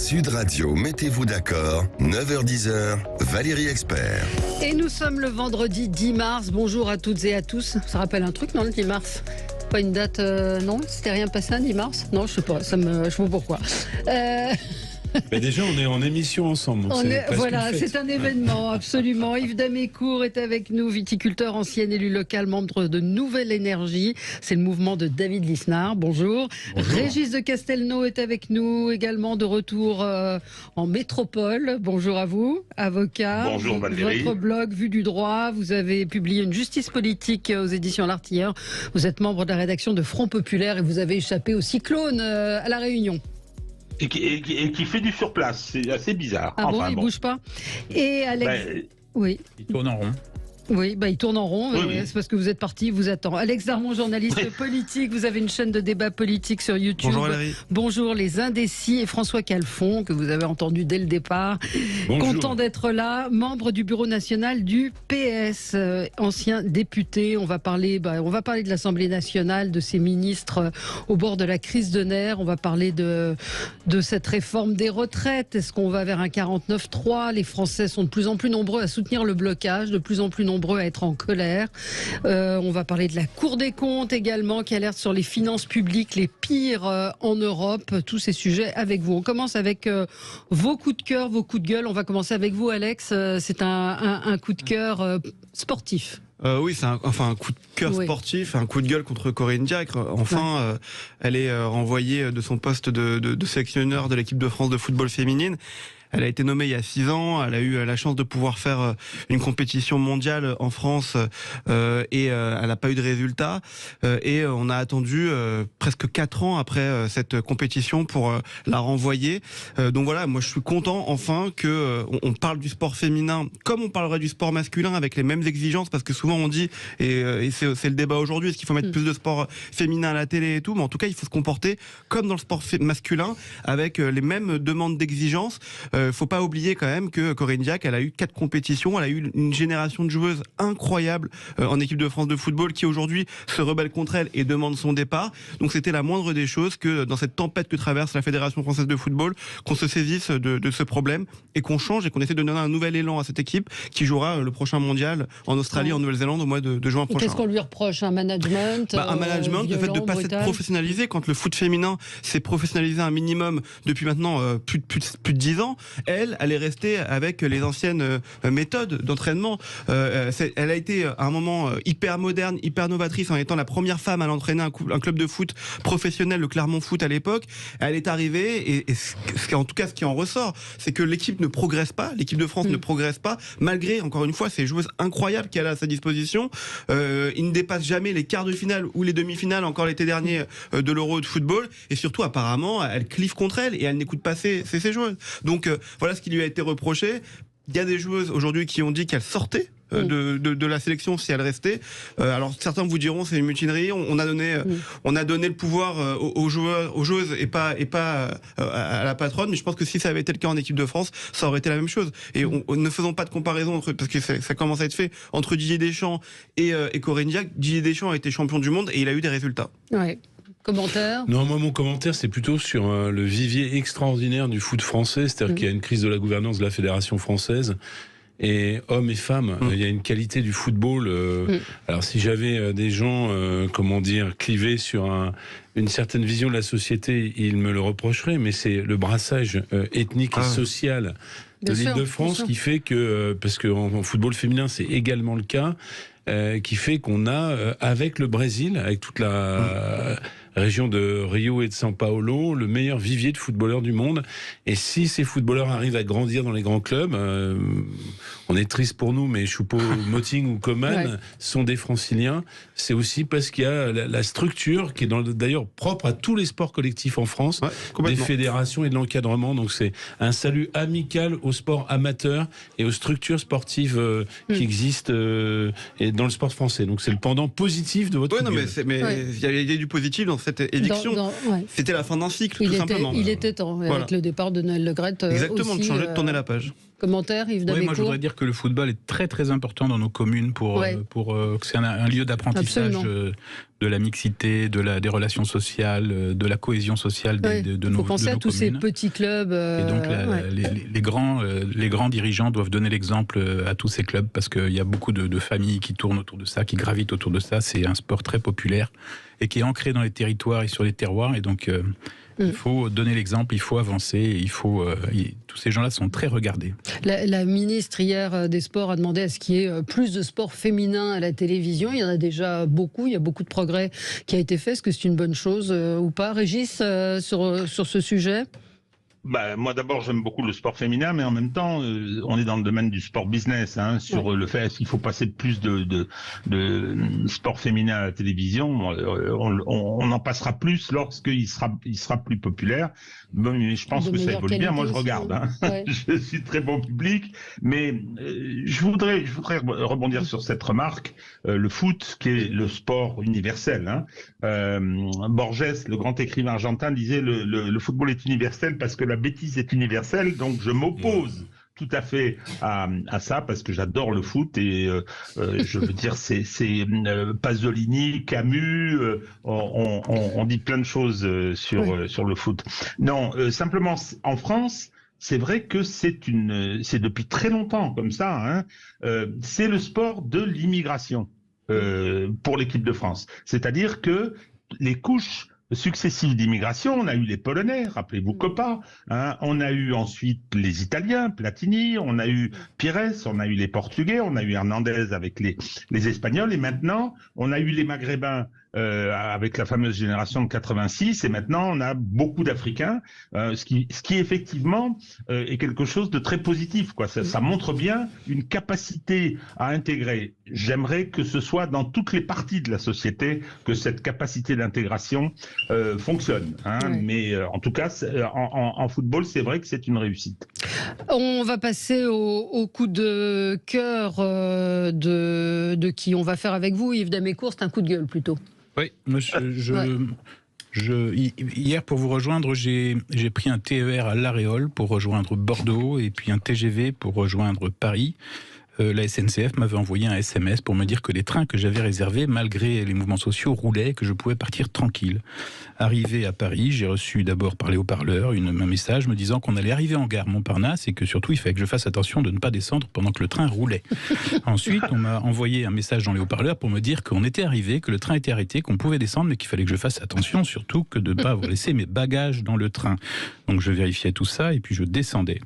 Sud Radio, mettez-vous d'accord, 9h-10h, Valérie Expert. Et nous sommes le vendredi 10 mars. Bonjour à toutes et à tous. Ça rappelle un truc, non, le 10 mars? Pas une date, non? C'était rien passé un 10 mars? Non, je sais pas, je sais pas pourquoi. Mais déjà, on est en émission ensemble. Voilà, c'est un événement, absolument. Yves Damécourt est avec nous, viticulteur, ancien élu local, membre de Nouvelle Énergie. C'est le mouvement de David Lisnard. Bonjour. Régis de Castelnau est avec nous, également de retour en métropole. Bonjour à vous, avocat. Bonjour Valérie. Votre blog Vue du droit, vous avez publié une justice politique aux éditions L'Artilleur. Vous êtes membre de la rédaction de Front Populaire et vous avez échappé au cyclone à La Réunion. Et qui fait du surplace, c'est assez bizarre. Ah bon, il bouge pas. Et Alex, oui. Il tourne en rond. Oui, il tourne en rond, oui. C'est parce que vous êtes parti, il vous attend. Alex Darmon, journaliste politique, vous avez une chaîne de débat politique sur YouTube. Bonjour Valérie. Bonjour les indécis et François Calfon, que vous avez entendu dès le départ. Bonjour. Content d'être là, membre du bureau national du PS, ancien député. On va parler de l'Assemblée nationale, de ses ministres au bord de la crise de nerfs. On va parler de cette réforme des retraites. Est-ce qu'on va vers un 49-3? Les Français sont de plus en plus nombreux à soutenir le blocage, de plus en plus nombreux à être en colère. On va parler de la Cour des comptes également, qui alerte sur les finances publiques les pires en Europe. Tous ces sujets avec vous. On commence avec vos coups de cœur, vos coups de gueule. On va commencer avec vous, Alex. C'est un coup de cœur sportif. Oui, c'est un coup de cœur sportif, un coup de gueule contre Corinne Diacre. Enfin, elle est renvoyée de son poste de sélectionneur de l'équipe de France de football féminine. Elle a été nommée il y a 6 ans. Elle a eu la chance de pouvoir faire une compétition mondiale en France et elle n'a pas eu de résultat. Et on a attendu presque 4 ans après cette compétition pour la renvoyer. Donc voilà, moi je suis content enfin que on parle du sport féminin comme on parlerait du sport masculin avec les mêmes exigences, parce que souvent on dit, et c'est le débat aujourd'hui, est-ce qu'il faut mettre plus de sport féminin à la télé et tout, mais en tout cas il faut se comporter comme dans le sport masculin avec les mêmes demandes d'exigence. Faut pas oublier quand même que Corinne Diacre, elle a eu 4 compétitions, elle a eu une génération de joueuses incroyable en équipe de France de football qui aujourd'hui se rebelle contre elle et demande son départ. Donc c'était la moindre des choses que dans cette tempête que traverse la Fédération française de football, qu'on se saisisse de ce problème et qu'on change et qu'on essaie de donner un nouvel élan à cette équipe qui jouera le prochain mondial en Australie, en Nouvelle-Zélande au mois de juin prochain. Qu'est-ce qu'on lui reproche? Un management un management, le fait de ne pas s'être professionnalisé. Quand le foot féminin s'est professionnalisé un minimum depuis maintenant plus de 10 ans, elle est restée avec les anciennes méthodes d'entraînement. Elle a été à un moment hyper moderne, hyper novatrice, en étant la première femme à l'entraîner un club de foot professionnel, le Clermont Foot à l'époque. Elle est arrivée et en tout cas ce qui en ressort, c'est que l'équipe ne progresse pas, l'équipe de France ne progresse pas, malgré encore une fois ces joueuses incroyables qu'elle a à sa disposition. Il ne dépasse jamais les quarts de finale ou les demi-finales encore l'été dernier de l'Euro de football, et surtout apparemment elle clive contre elle et elle n'écoute pas ses joueuses. Donc voilà ce qui lui a été reproché. Il y a des joueuses aujourd'hui qui ont dit qu'elles sortaient de la sélection si elle restait. Alors certains vous diront c'est une mutinerie. On a donné le pouvoir aux joueuses et pas à la patronne. Mais je pense que si ça avait été le cas en équipe de France, ça aurait été la même chose. Et ne faisons pas de comparaison parce que ça commence à être fait entre Didier Deschamps et Corinne Diacre. Didier Deschamps a été champion du monde et il a eu des résultats. Ouais. Commentaire? Non, moi mon commentaire c'est plutôt sur le vivier extraordinaire du foot français, c'est-à-dire qu'il y a une crise de la gouvernance de la Fédération française. Et hommes et femmes, il y a une qualité du football. Alors si j'avais des gens, clivés sur une certaine vision de la société, ils me le reprocheraient, mais c'est le brassage ethnique et social de l'Île-de-France qui fait que, parce qu'en football féminin c'est également le cas, qui fait qu'on a, avec le Brésil, avec toute la région de Rio et de São Paulo, le meilleur vivier de footballeurs du monde. Et si ces footballeurs arrivent à grandir dans les grands clubs, on est triste pour nous, mais Choupo-Moting ou Coman sont des franciliens. C'est aussi parce qu'il y a la structure qui est d'ailleurs propre à tous les sports collectifs en France, des fédérations et de l'encadrement. Donc c'est un salut amical aux sports amateurs et aux structures sportives qui existent et dans le sport français. Donc c'est le pendant positif de votre mais il y a du positif dans cette éviction. C'était la fin d'un cycle, tout simplement. Il était temps, avec le départ de Noël Le Graët. Exactement, de changer, de tourner la page. Commentaire, Yves Damécourt. Oui, moi je voudrais dire que le football est très très important dans nos communes pour que c'est un lieu d'apprentissage de la mixité, des relations sociales, de la cohésion sociale de nos communes. Il faut penser à tous ces petits clubs. Et donc les grands dirigeants doivent donner l'exemple à tous ces clubs parce qu'il y a beaucoup de familles qui tournent autour de ça, qui gravitent autour de ça. C'est un sport très populaire et qui est ancré dans les territoires et sur les terroirs. Et donc il faut donner l'exemple, il faut avancer, tous ces gens-là sont très regardés. La ministre hier des Sports a demandé à ce qu'il y ait plus de sport féminin à la télévision. Il y en a déjà beaucoup, il y a beaucoup de progrès qui a été fait. Est-ce que c'est une bonne chose ou pas, Régis, sur ce sujet ? Moi d'abord j'aime beaucoup le sport féminin, mais en même temps on est dans le domaine du sport business, sur le fait qu'il faut passer plus de sport féminin à la télévision. On en passera plus lorsqu'il sera plus populaire. Mais je pense que ça évolue bien. Moi je regarde, je suis très bon public, mais je voudrais rebondir sur cette remarque. Le foot, qui est le sport universel. Borges, le grand écrivain argentin, disait le football est universel parce que la bêtise est universelle, donc je m'oppose tout à fait à ça parce que j'adore le foot et je veux dire c'est Pasolini, Camus, on dit plein de choses sur le foot. Non, simplement en France, c'est vrai que c'est depuis très longtemps comme ça. C'est le sport de l'immigration pour l'équipe de France. C'est-à-dire que les couches successives d'immigration, on a eu les Polonais, rappelez-vous Coppa, on a eu ensuite les Italiens, Platini, on a eu Pires, on a eu les Portugais, on a eu Hernandez avec les Espagnols, et maintenant on a eu les Maghrébins avec la fameuse génération de 86, et maintenant on a beaucoup d'Africains, ce qui effectivement est quelque chose de très positif, quoi. Ça montre bien une capacité à intégrer. J'aimerais que ce soit dans toutes les parties de la société que cette capacité d'intégration fonctionne. Mais en tout cas, en football, c'est vrai que c'est une réussite. On va passer au coup de cœur de qui on va faire avec vous, Yves Damécourt. C'est un coup de gueule plutôt. Oui, hier, pour vous rejoindre, j'ai pris un TER à l'Aréole pour rejoindre Bordeaux et puis un TGV pour rejoindre Paris. La SNCF m'avait envoyé un SMS pour me dire que les trains que j'avais réservés, malgré les mouvements sociaux, roulaient et que je pouvais partir tranquille. Arrivé à Paris, j'ai reçu d'abord par les haut-parleurs un message me disant qu'on allait arriver en gare Montparnasse et que surtout il fallait que je fasse attention de ne pas descendre pendant que le train roulait. Ensuite, on m'a envoyé un message dans les haut-parleurs pour me dire qu'on était arrivé, que le train était arrêté, qu'on pouvait descendre, mais qu'il fallait que je fasse attention, surtout que de ne pas avoir laissé mes bagages dans le train. Donc je vérifiais tout ça et puis je descendais.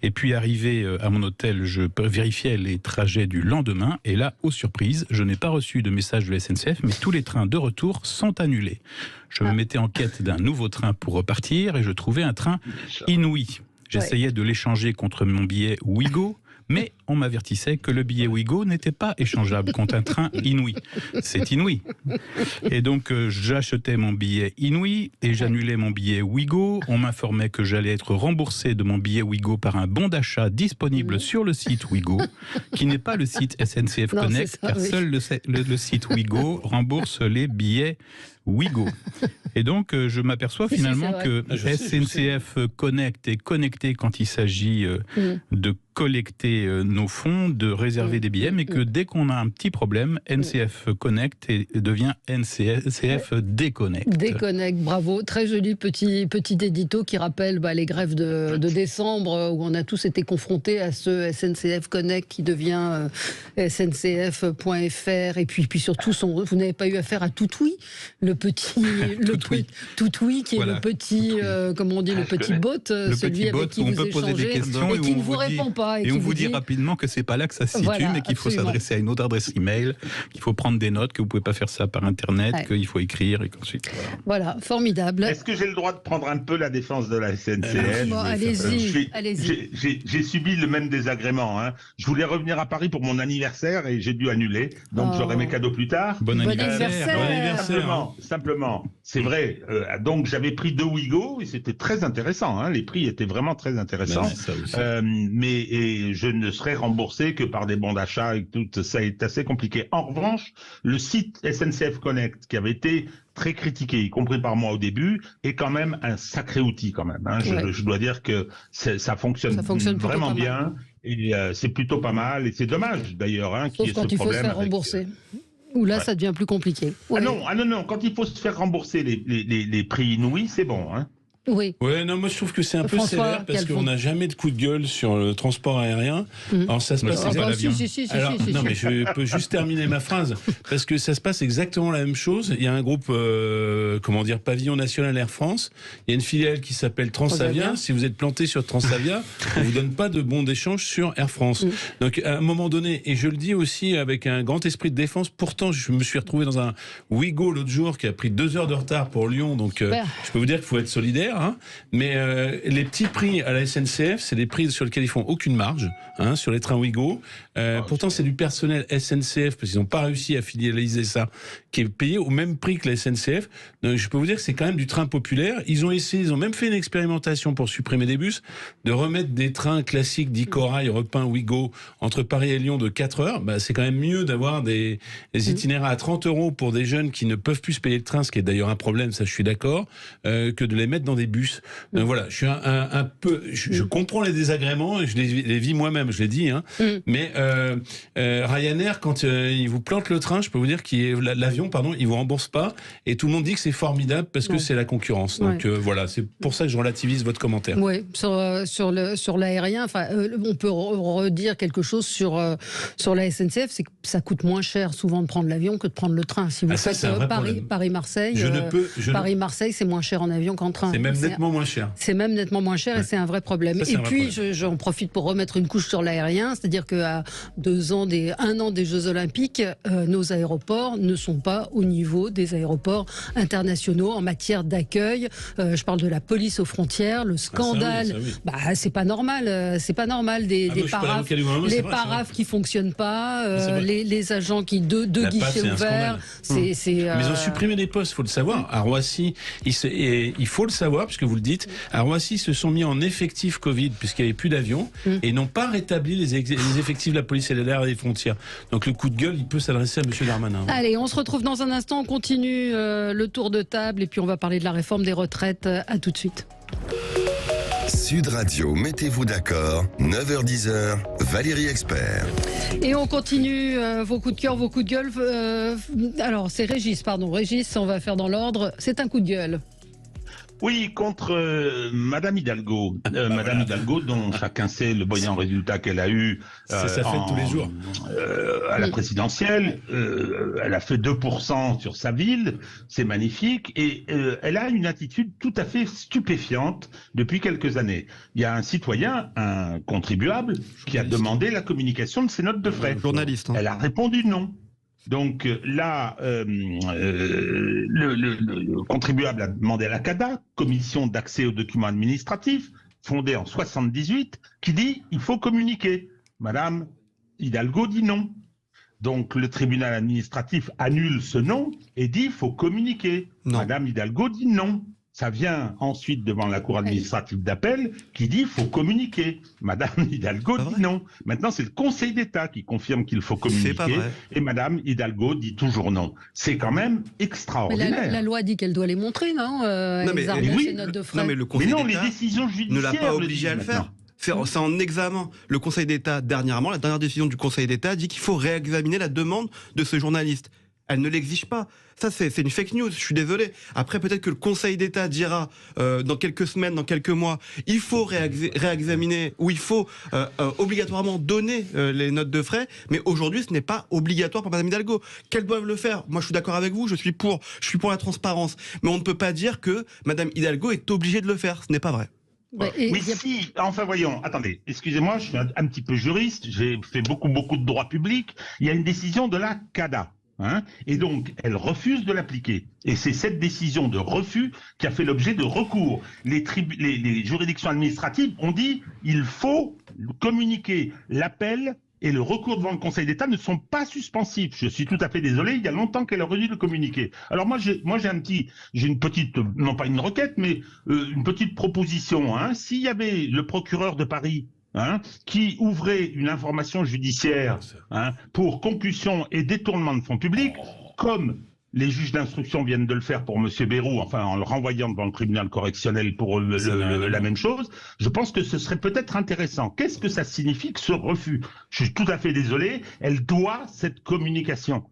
Et puis arrivé à mon hôtel, je vérifiais les trajets du lendemain. Et là, aux surprises, je n'ai pas reçu de message de la SNCF, mais tous les trains de retour sont annulés. Je me mettais en quête d'un nouveau train pour repartir et je trouvais un train inouï. J'essayais de l'échanger contre mon billet Ouigo, mais on m'avertissait que le billet Ouigo n'était pas échangeable contre un train inouï. C'est inouï. Et donc j'achetais mon billet inouï et j'annulais mon billet Ouigo. On m'informait que j'allais être remboursé de mon billet Ouigo par un bon d'achat disponible sur le site Ouigo, qui n'est pas le site SNCF Connect, car seul le site Ouigo rembourse les billets Ouigo. Et donc, je m'aperçois finalement que SNCF Connect est connecté quand il s'agit de collecter nos fonds, de réserver des billets, mais que dès qu'on a un petit problème, NCF Connect devient NCF Déconnect. Déconnect, bravo. Très joli petit édito qui rappelle les grèves de décembre où on a tous été confrontés à ce SNCF Connect qui devient SNCF.fr. Et puis surtout, vous n'avez pas eu affaire à Toutoui, Toutoui qui est le petit, comment on dit, le petit bot, celui avec qui vous échangez et qui ne vous répond pas. Et on vous dit rapidement que c'est pas là que ça se situe, mais qu'il faut s'adresser à une autre adresse email, qu'il faut prendre des notes, que vous pouvez pas faire ça par internet, qu'il faut écrire et qu'ensuite. Voilà, formidable. Est-ce que j'ai le droit de prendre un peu la défense de la SNCF? Allez-y. J'ai subi le même désagrément. Je voulais revenir à Paris pour mon anniversaire et j'ai dû annuler. Donc j'aurai mes cadeaux plus tard. Bon anniversaire. Simplement. C'est vrai. Donc j'avais pris 2 Ouigo et c'était très intéressant. Les prix étaient vraiment très intéressants. Et je ne serai remboursé que par des bons d'achat et tout. Ça est assez compliqué. En revanche, le site SNCF Connect, qui avait été très critiqué, y compris par moi au début, est quand même un sacré outil quand même. Je dois dire que ça fonctionne vraiment bien. Et c'est plutôt pas mal. Et c'est dommage, d'ailleurs, hein, qu'il y ait ce problème. Sauf quand il faut se faire rembourser. Où là, ça devient plus compliqué. Ouais. Ah non, quand il faut se faire rembourser les prix inouïs, c'est bon, hein. Oui. Ouais, non, moi je trouve que c'est un peu sévère parce qu'on n'a jamais de coup de gueule sur le transport aérien. Alors ça se passe Si. non, mais je peux juste terminer ma phrase parce que ça se passe exactement la même chose. Il y a un groupe, Pavillon National Air France. Il y a une filiale qui s'appelle Transavia. Si vous êtes planté sur Transavia, on vous donne pas de bons d'échange sur Air France. Donc à un moment donné, et je le dis aussi avec un grand esprit de défense. Pourtant, je me suis retrouvé dans un Ouigo l'autre jour qui a pris 2 heures de retard pour Lyon. Donc je peux vous dire qu'il faut être solidaire. Hein, mais les petits prix à la SNCF, c'est des prix sur lesquels ils font aucune marge, hein, sur les trains Ouigo. Pourtant, c'est du personnel SNCF, parce qu'ils n'ont pas réussi à fidéliser ça, qui est payé au même prix que la SNCF. Donc, je peux vous dire que c'est quand même du train populaire. Ils ont même fait une expérimentation pour supprimer des bus, de remettre des trains classiques dits Corail, Repin, Ouigo, entre Paris et Lyon de 4 heures. Bah, c'est quand même mieux d'avoir des itinéraires à 30 € pour des jeunes qui ne peuvent plus se payer le train, ce qui est d'ailleurs un problème, ça je suis d'accord, que de les mettre dans des bus. Donc voilà, je suis un peu, je comprends les désagréments, je les vis moi-même, je l'ai dit, hein. Mais Ryanair, quand ils vous plantent le train, je peux vous dire l'avion, ils vous remboursent pas, et tout le monde dit que c'est formidable parce que c'est la concurrence. Donc voilà, c'est pour ça que je relativise votre commentaire. Oui, sur l'aérien, on peut redire quelque chose sur la SNCF, c'est que ça coûte moins cher souvent de prendre l'avion que de prendre le train. Si vous faites Paris-Marseille, Paris-Marseille, c'est moins cher en avion qu'en train. C'est même nettement moins cher. C'est même nettement moins cher et c'est un vrai problème. Et puis, j'en profite pour remettre une couche sur l'aérien, c'est-à-dire qu'à 1 an des Jeux Olympiques, nos aéroports ne sont pas au niveau des aéroports internationaux en matière d'accueil. Je parle de la police aux frontières, le scandale. C'est pas normal. C'est pas normal des paraphes qui fonctionnent pas, les agents qui deux guichets ouverts. Mais ils ont supprimé des postes, il faut le savoir. À Roissy, il faut le savoir puisque vous le dites. À Roissy, ils se sont mis en effectif Covid puisqu'il n'y avait plus d'avions et n'ont pas rétabli les effectifs de la police et des frontières. Donc le coup de gueule, il peut s'adresser à M. Darmanin. Allez, on se retrouve dans un instant, on continue le tour de table et puis on va parler de la réforme des retraites. À tout de suite. Sud Radio, mettez-vous d'accord, 9h-10h, Valérie Expert. Et on continue vos coups de cœur, vos coups de gueule. Alors, c'est Régis, on va faire dans l'ordre. C'est un coup de gueule. Oui, contre Madame Hidalgo. Madame Hidalgo, dont chacun sait le brillant résultat qu'elle a eu c'est sa fête tous les jours. À la présidentielle. Elle a fait 2% sur sa ville, c'est magnifique. Et elle a une attitude tout à fait stupéfiante depuis quelques années. Il y a un citoyen, un contribuable, qui a demandé la communication de ses notes de frais. Journaliste. Elle a répondu non. Donc là, le contribuable a demandé à la CADA, Commission d'accès aux documents administratifs, fondée en 78, qui dit il faut communiquer. Madame Hidalgo dit non. Donc le tribunal administratif annule ce non et dit il faut communiquer. Non. Madame Hidalgo dit non. Ça vient ensuite devant la cour administrative d'appel qui dit qu'il faut communiquer. Madame Hidalgo dit non. Maintenant, c'est le Conseil d'État qui confirme qu'il faut communiquer. Et Madame Hidalgo dit toujours non. C'est quand même extraordinaire. Mais la loi dit qu'elle doit les montrer, non, ses notes de frais. Non, mais le Conseil d'État les décisions judiciaires ne l'a pas obligé à le faire. C'est en examen. Le Conseil d'État, dernièrement, la dernière décision du Conseil d'État dit qu'il faut réexaminer la demande de ce journaliste. Elle ne l'exige pas. Ça, c'est une fake news, je suis désolé. Après, peut-être que le Conseil d'État dira dans quelques semaines, dans quelques mois, il faut réexaminer ou il faut obligatoirement donner les notes de frais. Mais aujourd'hui, ce n'est pas obligatoire pour Mme Hidalgo. Qu'elles doivent le faire. Moi, je suis d'accord avec vous, je suis pour la transparence. Mais on ne peut pas dire que Mme Hidalgo est obligée de le faire. Ce n'est pas vrai. Si. Enfin, voyons. Attendez. Excusez-moi, je suis un petit peu juriste. J'ai fait beaucoup de droit public. Il y a une décision de la CADA. Et donc, elle refuse de l'appliquer. Et c'est cette décision de refus qui a fait l'objet de recours. Les juridictions administratives ont dit il faut communiquer. L'appel et le recours devant le Conseil d'État ne sont pas suspensifs. Je suis tout à fait désolé, il y a longtemps qu'elle aurait dû le communiquer. Alors j'ai une petite, non pas une requête, mais une petite proposition. S'il y avait le procureur de Paris qui ouvrait une information judiciaire pour concussion et détournement de fonds publics, comme les juges d'instruction viennent de le faire pour Monsieur Bayrou, enfin en le renvoyant devant le tribunal correctionnel pour la même chose. Je pense que ce serait peut-être intéressant. Qu'est-ce que ça signifie que ce refus? Je suis tout à fait désolé, elle doit cette communication.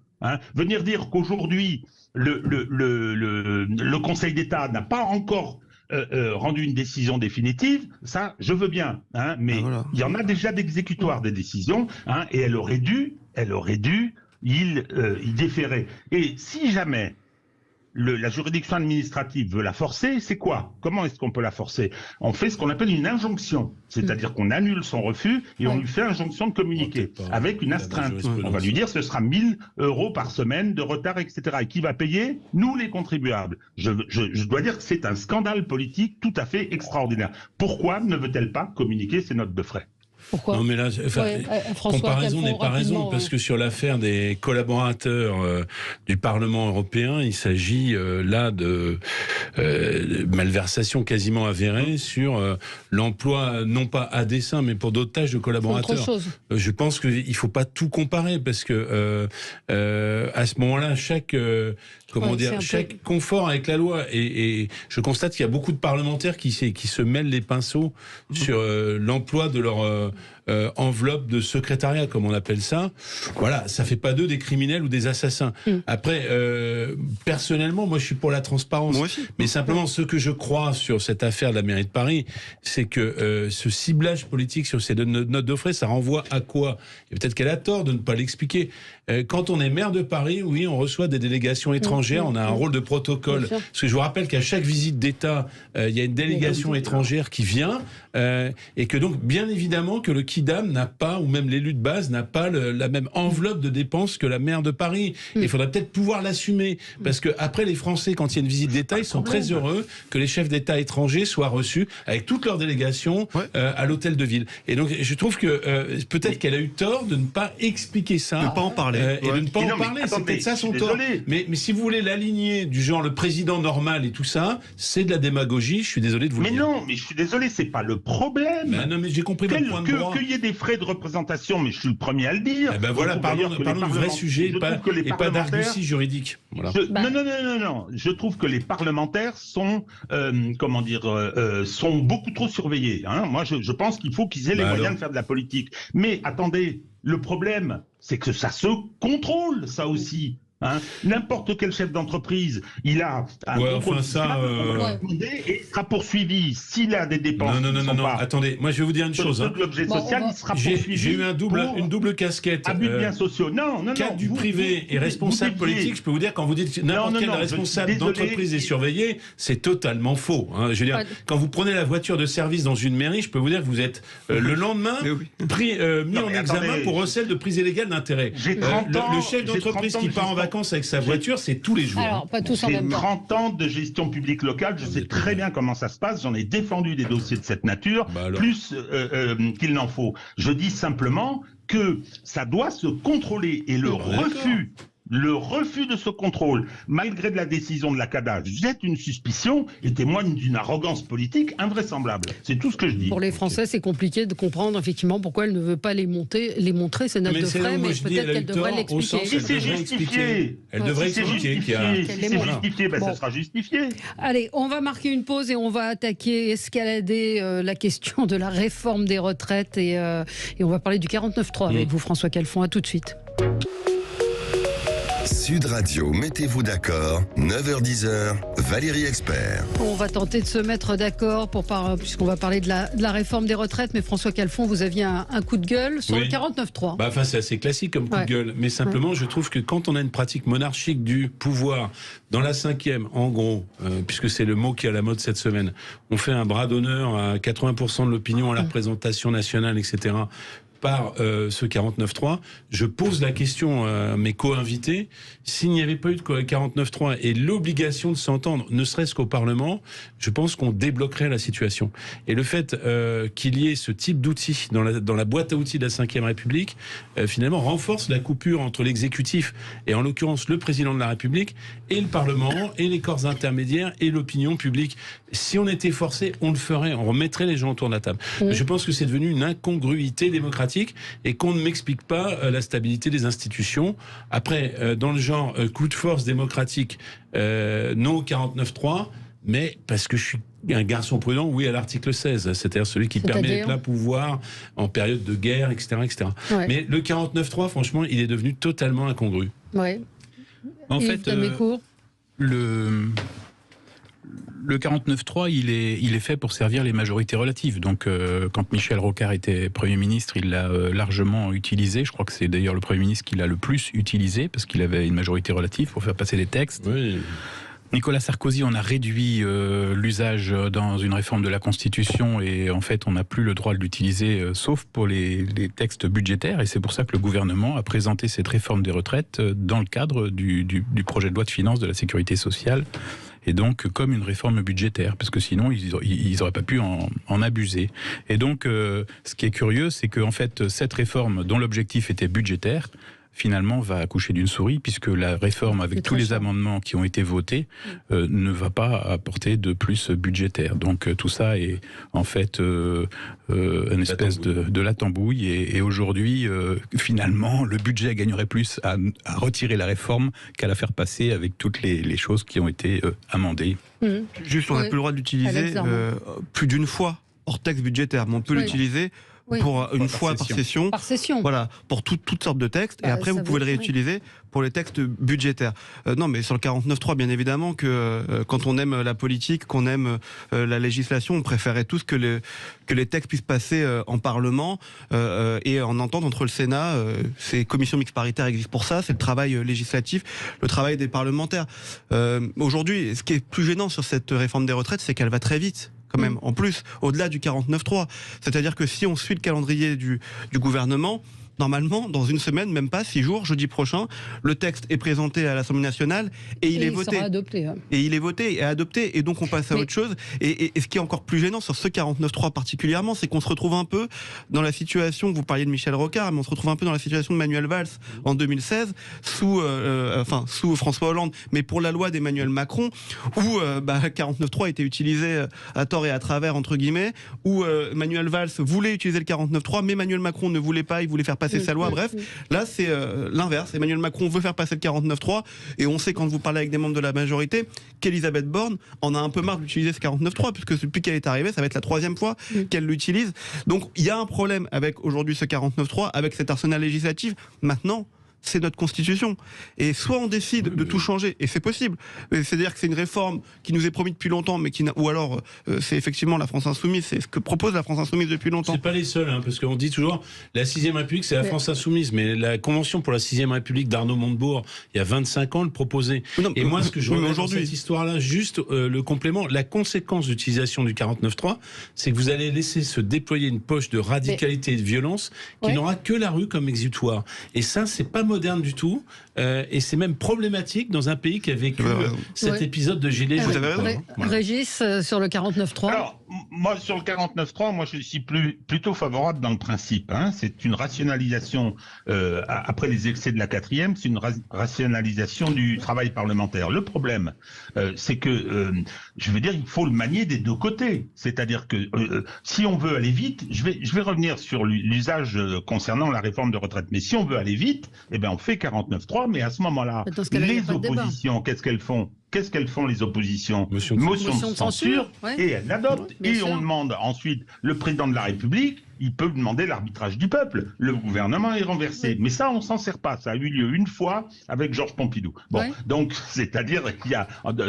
Venir dire qu'aujourd'hui, le Conseil d'État n'a pas encore rendu une décision définitive, ça, je veux bien. Mais il y en a déjà d'exécutoires des décisions, et elle aurait dû y déférer. Et si jamais la juridiction administrative veut la forcer, c'est quoi? Comment est-ce qu'on peut la forcer? On fait ce qu'on appelle une injonction, c'est-à-dire qu'on annule son refus et on lui fait injonction de communiquer avec une astreinte. On va lui dire ce sera 1 000 € par semaine de retard, etc. Et qui va payer? Nous, les contribuables. Je dois dire que c'est un scandale politique tout à fait extraordinaire. Pourquoi ne veut-elle pas communiquer ses notes de frais? Pourquoi? Non mais là, comparaison n'est pas raison, parce que sur l'affaire des collaborateurs du Parlement européen, il s'agit là de malversation quasiment avérée sur l'emploi, non pas à dessein, mais pour d'autres tâches de collaborateurs. Je pense qu'il ne faut pas tout comparer, parce que à ce moment-là, chaque confort avec la loi, et je constate qu'il y a beaucoup de parlementaires qui se mêlent les pinceaux sur l'emploi de leur enveloppe de secrétariat, comme on appelle ça. Voilà, ça fait pas d'eux des criminels ou des assassins. Après, personnellement, moi je suis pour la transparence. Moi aussi. Mais simplement, ce que je crois sur cette affaire de la mairie de Paris, c'est que ce ciblage politique sur ces notes de frais, ça renvoie à quoi? Et peut-être qu'elle a tort de ne pas l'expliquer. Quand on est maire de Paris, oui, on reçoit des délégations étrangères, on a un rôle de protocole. Parce que je vous rappelle qu'à chaque visite d'État, il y a une délégation étrangère qui vient, et que donc, bien évidemment, que le Kidam n'a pas, ou même l'élu de base, n'a pas la même enveloppe de dépenses que la maire de Paris. Il faudrait peut-être pouvoir l'assumer, parce que après, les Français, quand il y a une visite d'État, ils sont très heureux que les chefs d'État étrangers soient reçus avec toute leur délégation à l'hôtel de ville. Et donc, je trouve que peut-être qu'elle a eu tort de ne pas expliquer ça. De ne pas en parler. Et de ne pas en parler, c'est peut-être ça son tort. Mais si vous voulez l'aligner du genre le président normal et tout ça, c'est de la démagogie, je suis désolé de vous le dire. Mais non, mais je suis désolé, c'est pas le problème. Non, mais j'ai compris votre point de droit. Qu'il y ait des frais de représentation, mais je suis le premier à le dire. Voilà, parlons du vrai sujet, et pas d'argussie juridique. Voilà. Non. Je trouve que les parlementaires sont, sont beaucoup trop surveillés. Moi, je pense qu'il faut qu'ils aient les moyens de faire de la politique. Mais attendez, le problème, c'est que ça se contrôle, ça aussi. N'importe quel chef d'entreprise, il a un contrôle et il sera poursuivi s'il a des dépenses. Non. Attendez, moi je vais vous dire une chose. L'objet social, il sera poursuivi. J'ai eu une double casquette. Abus de biens sociaux. Non. Cadre du privé et responsable politique. Je peux vous dire, quand vous dites que n'importe quel responsable d'entreprise est surveillé, c'est totalement faux. Je veux dire, quand vous prenez la voiture de service dans une mairie, je peux vous dire que vous êtes le lendemain mis en examen pour recel de prise illégale d'intérêt. Le chef d'entreprise qui part en vacances avec sa voiture, c'est tous les jours. Alors, pas tous en même temps. 30 ans de gestion publique locale, je sais très bien comment ça se passe, j'en ai défendu des dossiers de cette nature, plus qu'il n'en faut. Je dis simplement que ça doit se contrôler, et le refus de ce contrôle, malgré de la décision de la CADA, jette une suspicion et témoigne d'une arrogance politique invraisemblable. C'est tout ce que je dis. Pour les Français, c'est compliqué de comprendre effectivement pourquoi elle ne veut pas les montrer, ces notes de frais, mais peut-être qu'elle devrait l'expliquer. Si c'est justifié, elle devrait expliquer. Si c'est justifié, ça sera justifié. Allez, on va marquer une pause et on va escalader la question de la réforme des retraites et on va parler du 49.3 avec vous, François Calfon. À tout de suite. Sud Radio, mettez-vous d'accord, 9h-10h, Valérie Expert. On va tenter de se mettre d'accord puisqu'on va parler de la réforme des retraites, mais François Calfon, vous aviez un coup de gueule sur le 49.3. C'est assez classique comme coup de gueule, mais simplement je trouve que quand on a une pratique monarchique du pouvoir dans la 5e, en gros, puisque c'est le mot qui est à la mode cette semaine, on fait un bras d'honneur à 80% de l'opinion à la représentation nationale, etc., par ce 49.3, je pose la question à mes co-invités, s'il n'y avait pas eu de 49.3 et l'obligation de s'entendre, ne serait-ce qu'au Parlement, je pense qu'on débloquerait la situation. Et le fait qu'il y ait ce type d'outils dans la boîte à outils de la 5e République, finalement, renforce la coupure entre l'exécutif, et en l'occurrence le président de la République, et le Parlement, et les corps intermédiaires, et l'opinion publique. Si on était forcé, on le ferait, on remettrait les gens autour de la table. Je pense que c'est devenu une incongruité démocratique. démocratique et qu'on ne m'explique pas la stabilité des institutions. Après, dans le genre coup de force démocratique, non au 49.3, mais parce que je suis un garçon prudent, oui, à l'article 16, c'est-à-dire celui qui permet les pleins pouvoirs en période de guerre, etc. etc. Ouais. Mais le 49.3, franchement, il est devenu totalement incongru. Ouais. En fait, le 49.3, il est fait pour servir les majorités relatives. Donc, quand Michel Rocard était Premier ministre, il l'a largement utilisé. Je crois que c'est d'ailleurs le Premier ministre qui l'a le plus utilisé, parce qu'il avait une majorité relative pour faire passer des textes. Oui. Nicolas Sarkozy en a réduit l'usage dans une réforme de la Constitution et en fait on n'a plus le droit de l'utiliser sauf pour les textes budgétaires et c'est pour ça que le gouvernement a présenté cette réforme des retraites dans le cadre du projet de loi de finances de la sécurité sociale et donc comme une réforme budgétaire parce que sinon ils n'auraient pas pu en abuser. Et donc ce qui est curieux c'est qu'en fait cette réforme dont l'objectif était budgétaire finalement va accoucher d'une souris puisque la réforme avec tous les amendements qui ont été votés ne va pas apporter de plus budgétaire. Donc tout ça est en fait une espèce de la tambouille et aujourd'hui finalement le budget gagnerait plus à retirer la réforme qu'à la faire passer avec toutes les choses qui ont été amendées. Juste on n'a plus le droit de l'utiliser plus d'une fois hors texte budgétaire, mais on peut l'utiliser pour une fois par session. Par session. Voilà, pour toutes sortes de textes. Et après, vous pouvez le réutiliser pour les textes budgétaires. Non, mais sur le 49.3, bien évidemment que quand on aime la politique, qu'on aime la législation, on préférerait tous que les textes puissent passer en Parlement et en entente entre le Sénat. Ces commissions mixtes paritaires existent pour ça. C'est le travail législatif, le travail des parlementaires. Aujourd'hui, ce qui est plus gênant sur cette réforme des retraites, c'est qu'elle va très vite. Quand même, en plus, au-delà du 49.3. C'est-à-dire que si on suit le calendrier du gouvernement, normalement, dans une semaine, même pas 6 jours, jeudi prochain, le texte est présenté à l'Assemblée nationale et il est voté. Sera adopté. Et il est voté et adopté. Et donc on passe à autre chose. Et ce qui est encore plus gênant sur ce 49.3 particulièrement, c'est qu'on se retrouve un peu dans la situation, vous parliez de Michel Rocard, mais on se retrouve un peu dans la situation de Manuel Valls en 2016, sous François Hollande, mais pour la loi d'Emmanuel Macron, où 49.3 était utilisé à tort et à travers, entre guillemets, où Manuel Valls voulait utiliser le 49.3, mais Emmanuel Macron ne voulait pas, il voulait faire passer sa loi, bref. Là, c'est l'inverse. Emmanuel Macron veut faire passer le 49.3 et on sait quand vous parlez avec des membres de la majorité qu'Elisabeth Borne en a un peu marre d'utiliser ce 49.3 puisque depuis qu'elle est arrivée, ça va être la 3e fois qu'elle l'utilise. Donc, il y a un problème avec aujourd'hui ce 49.3, avec cet arsenal législatif. Maintenant, c'est notre Constitution. Et soit on décide de tout changer, et c'est possible. C'est-à-dire que c'est une réforme qui nous est promise depuis longtemps, mais ou alors c'est effectivement la France Insoumise, c'est ce que propose la France Insoumise depuis longtemps. C'est pas les seuls, parce qu'on dit toujours la 6e République, c'est la France Insoumise, mais la Convention pour la 6e République d'Arnaud Montebourg, il y a 25 ans, le proposait. Et moi, ce que je regarde dans cette histoire-là, juste le complément, la conséquence d'utilisation du 49.3, c'est que vous allez laisser se déployer une poche de radicalité et de violence qui n'aura que la rue comme exutoire. Et ça, c'est pas moderne du tout, et c'est même problématique dans un pays qui a vécu cet épisode de gilet jaune. Vous avez raison. Régis, sur le 49.3. Alors, moi, sur le 49.3, moi, je suis plutôt favorable dans le principe. C'est une rationalisation, après les excès de la 4e, c'est une rationalisation du travail parlementaire. Le problème, c'est que, je veux dire, il faut le manier des deux côtés. C'est-à-dire que, si on veut aller vite, je vais revenir sur l'usage concernant la réforme de retraite, mais si on veut aller vite, eh ben, on fait 49.3, mais à ce moment-là, les oppositions, qu'est-ce qu'elles font ? Qu'est-ce qu'elles font, les oppositions ? Motion de censure, et elles l'adoptent. Et on demande ensuite, le président de la République, il peut demander l'arbitrage du peuple. Le gouvernement est renversé. Mais ça, on s'en sert pas. Ça a eu lieu une fois avec Georges Pompidou. Bon, donc, c'est-à-dire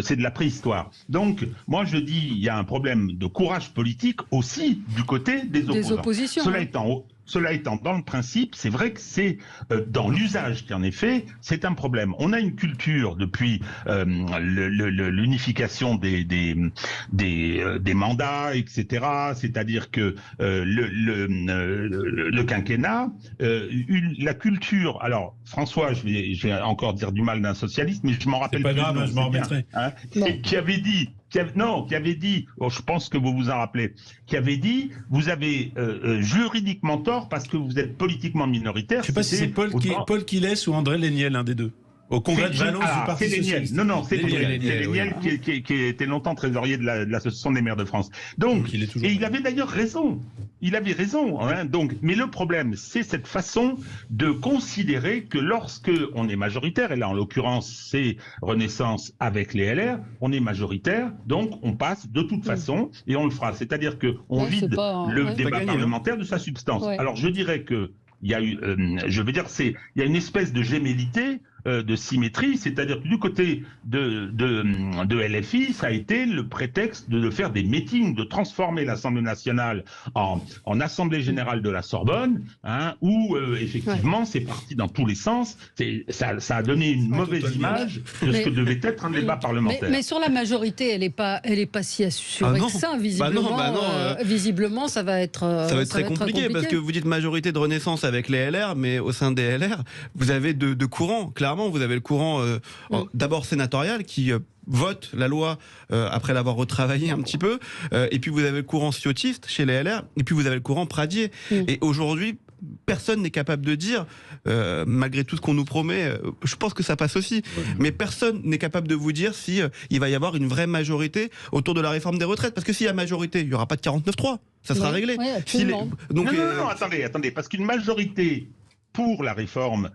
c'est de la préhistoire. Donc, moi, je dis, il y a un problème de courage politique aussi du côté des oppositions. Cela étant, dans le principe, c'est vrai que c'est dans l'usage qui en est fait, c'est un problème. On a une culture depuis l'unification des mandats, etc. C'est-à-dire que le quinquennat, la culture. Alors, François, je vais encore dire du mal d'un socialiste, mais je m'en rappelle. C'est pas grave, je m'en remettrai. Qui avait dit. Je pense que vous vous en rappelez, qui avait dit, vous avez juridiquement tort parce que vous êtes politiquement minoritaire. Je ne sais pas si c'est Paul Quillès ou André Léniel, un des deux. Au congrès de Valence du Parti socialiste. Non, c'est Léniel qui était longtemps trésorier de l'Association des maires de France. Donc, et il avait d'ailleurs raison. il avait raison. Hein, donc, mais le problème, c'est cette façon de considérer que lorsque on est majoritaire, et là en l'occurrence c'est Renaissance avec les LR, on est majoritaire, donc on passe de toute façon et on le fera. C'est-à-dire que on vide le débat parlementaire de sa substance. Ouais. Alors je dirais que il y a eu, je veux dire, il y a une espèce de gémellité, de symétrie, c'est-à-dire que du côté de LFI, ça a été le prétexte de faire des meetings, de transformer l'Assemblée nationale en Assemblée générale de la Sorbonne, hein, où effectivement c'est parti dans tous les sens. Ça a donné une mauvaise image de ce que devait être un débat parlementaire. Mais sur la majorité, elle est pas si assurée que ça. Visiblement, visiblement, ça va être très compliqué parce que vous dites majorité de Renaissance avec les LR, mais au sein des LR, vous avez deux courants. Clairement, vous avez le courant d'abord sénatorial qui vote la loi après l'avoir retravaillé un petit peu, et puis vous avez le courant ciotiste chez les LR, et puis vous avez le courant Pradier. Et aujourd'hui, personne n'est capable de dire, malgré tout ce qu'on nous promet, je pense que ça passe aussi, mais personne n'est capable de vous dire si il va y avoir une vraie majorité autour de la réforme des retraites, parce que s'il y a majorité, il n'y aura pas de 49-3, ça sera réglé. Donc, non, attendez, parce qu'une majorité pour la réforme,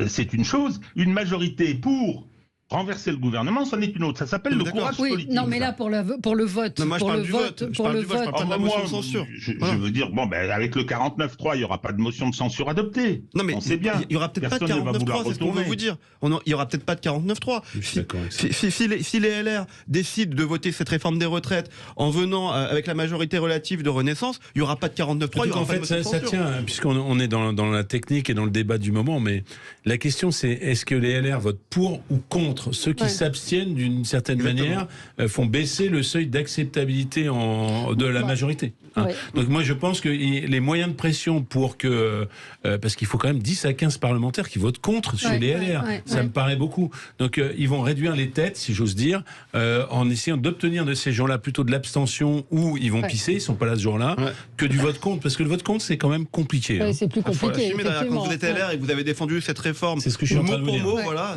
c'est une chose. Une majorité pour renverser le gouvernement, c'en est une autre. Ça s'appelle le courage politique. Non, mais là, pour le vote. Non, moi, je parle du vote. Je parle pas de la motion de censure. Je veux dire, avec le 49.3, il n'y aura pas de motion de censure adoptée. Non, mais on sait bien. Il n'y aura peut-être pas de 49.3, c'est ce qu'on veut vous dire. Il n'y aura peut-être pas de 49.3. Si les LR décident de voter cette réforme des retraites en venant avec la majorité relative de Renaissance, il n'y aura pas de 49.3. En fait, ça tient, puisqu'on est dans la technique et dans le débat du moment, mais la question, c'est est-ce que les LR votent pour ou contre? Ceux qui s'abstiennent d'une certaine manière font baisser le seuil d'acceptabilité de la majorité. Hein. Donc moi je pense que les moyens de pression pour que... parce qu'il faut quand même 10 à 15 parlementaires qui votent contre sur les LR. Ça me paraît beaucoup. Donc ils vont réduire les têtes, si j'ose dire, en essayant d'obtenir de ces gens-là plutôt de l'abstention ou ils vont pisser, ils ne sont pas là ce jour-là, que du vote contre. Parce que le vote contre c'est quand même compliqué. C'est plus compliqué. Quand vous êtes LR et que vous avez défendu cette réforme, c'est ce que je suis en train de vous dire.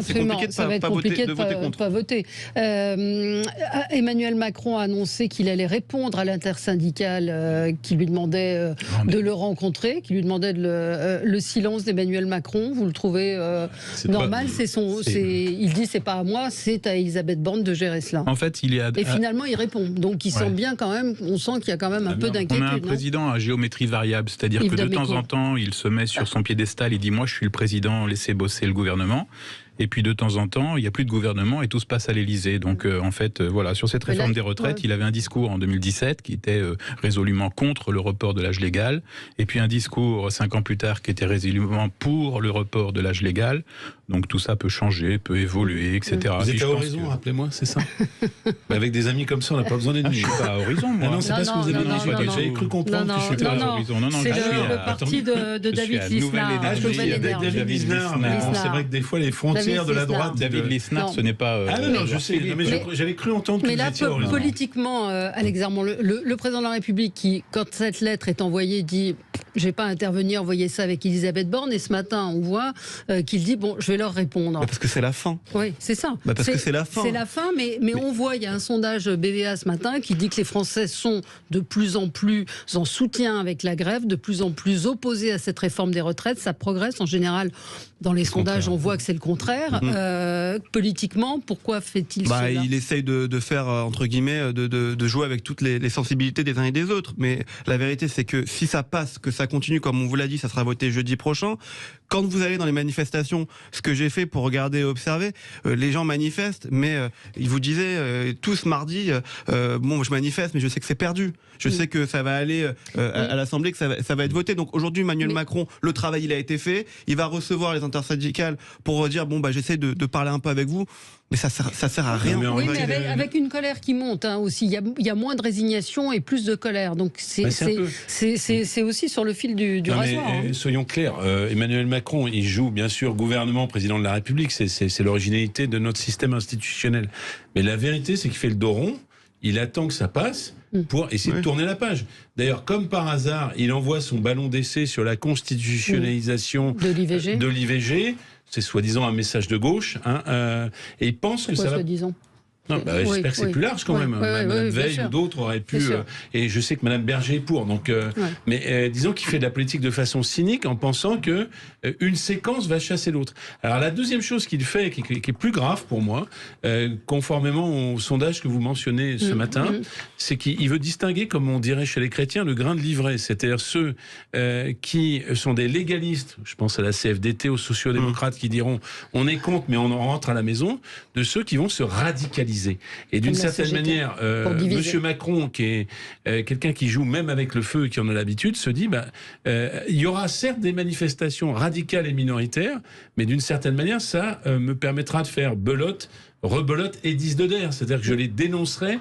C'est compliqué de voter contre. Pas voter. Emmanuel Macron a annoncé qu'il allait répondre à l'intersyndicale qui lui demandait de le rencontrer, qui lui demandait le silence d'Emmanuel Macron. Vous le trouvez normal? Il dit c'est pas à moi, c'est à Elisabeth Borne de gérer cela. En fait, et finalement il répond. Donc il sent bien quand même. On sent qu'il y a quand même un peu d'inquiétude. On a un président à géométrie variable, c'est-à-dire que de temps en temps il se met sur son piédestal, il dit moi je suis le président, laissez bosser le gouvernement. Et puis de temps en temps, il n'y a plus de gouvernement et tout se passe à l'Élysée. Donc en fait, voilà, sur cette réforme des retraites, il avait un discours en 2017 qui était résolument contre le report de l'âge légal. Et puis un discours 5 ans plus tard qui était résolument pour le report de l'âge légal. Donc tout ça peut changer, peut évoluer, etc. Vous êtes à Horizon, rappelez-moi, c'est ça? Avec des amis comme ça, on n'a pas besoin d'ennemis. Je suis pas à Horizon, moi. Non, c'est pas ce que vous avez dit. J'avais cru comprendre que je suis pas à Horizon. C'est le parti de David Lisnard. David Lisnard, c'est vrai que des fois les frontières de la droite. David Lisnard, ce n'est pas. Ah non, je sais. Mais j'avais cru entendre que vous étiez à Horizon. Politiquement, Alex Armand, le président de la République qui, quand cette lettre est envoyée, dit je vais pas intervenir, voyez ça avec Elisabeth Borne. Et ce matin, on voit qu'il dit bon, je vais leur répondre. Parce que c'est la fin. Oui, c'est ça. Parce que c'est la fin. C'est la fin, mais on voit, il y a un sondage BVA ce matin qui dit que les Français sont de plus en plus en soutien avec la grève, de plus en plus opposés à cette réforme des retraites. Ça progresse en général. Dans les sondages, on voit que c'est le contraire. Politiquement, pourquoi fait-il cela? Il essaye de faire, entre guillemets, de jouer avec toutes les sensibilités des uns et des autres. Mais la vérité, c'est que si ça passe, que ça continue, comme on vous l'a dit, ça sera voté jeudi prochain. Quand vous allez dans les manifestations, ce que j'ai fait pour regarder et observer, les gens manifestent, mais ils vous disaient tous mardi, je manifeste, mais je sais que c'est perdu. Je sais que ça va aller à l'Assemblée, que ça va être voté. Donc aujourd'hui, Emmanuel Macron, le travail, il a été fait. Il va recevoir les intersyndicales pour dire j'essaie de parler un peu avec vous. Mais ça sert à rien. Oui, mais avec une colère qui monte aussi. Il y a moins de résignation et plus de colère. Donc c'est aussi sur le fil du rasoir. Soyons clairs, Emmanuel Macron, il joue bien sûr gouvernement, président de la République. C'est l'originalité de notre système institutionnel. Mais la vérité, c'est qu'il fait le dos rond. Il attend que ça passe pour essayer de tourner la page. D'ailleurs, comme par hasard, il envoie son ballon d'essai sur la constitutionnalisation de l'IVG. C'est soi-disant un message de gauche. Et il pense que ça va... Non, j'espère que c'est plus large quand même. Madame Veil ou d'autres auraient pu. Et je sais que Madame Berger est pour. Donc, mais disons qu'il fait de la politique de façon cynique en pensant que une séquence va chasser l'autre. Alors la deuxième chose qu'il fait, qui est plus grave pour moi, conformément au sondage que vous mentionnez ce matin, c'est qu'il veut distinguer, comme on dirait chez les chrétiens, le grain de l'ivraie. C'est-à-dire ceux qui sont des légalistes, je pense à la CFDT, aux sociodémocrates qui diront on est contre mais on en rentre à la maison, de ceux qui vont se radicaliser. Et d'une certaine manière, Monsieur Macron, qui est quelqu'un qui joue même avec le feu et qui en a l'habitude, se dit il y aura certes des manifestations radicales et minoritaires, mais d'une certaine manière, ça me permettra de faire belote, rebelote et 10 de d'air. C'est-à-dire que je les dénoncerai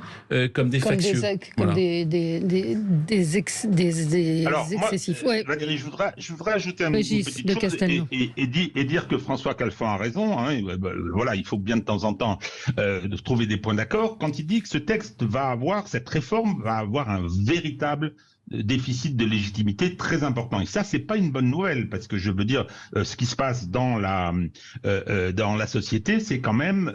comme des factieux. Comme des excessifs. Valérie, je voudrais ajouter une petite chose et dire que François Calfan a raison. Voilà, il faut bien de temps en temps trouver des points d'accord. Quand il dit que ce texte cette réforme va avoir un véritable déficit de légitimité très important. Et ça, c'est pas une bonne nouvelle, parce que je veux dire, ce qui se passe dans la société, c'est quand même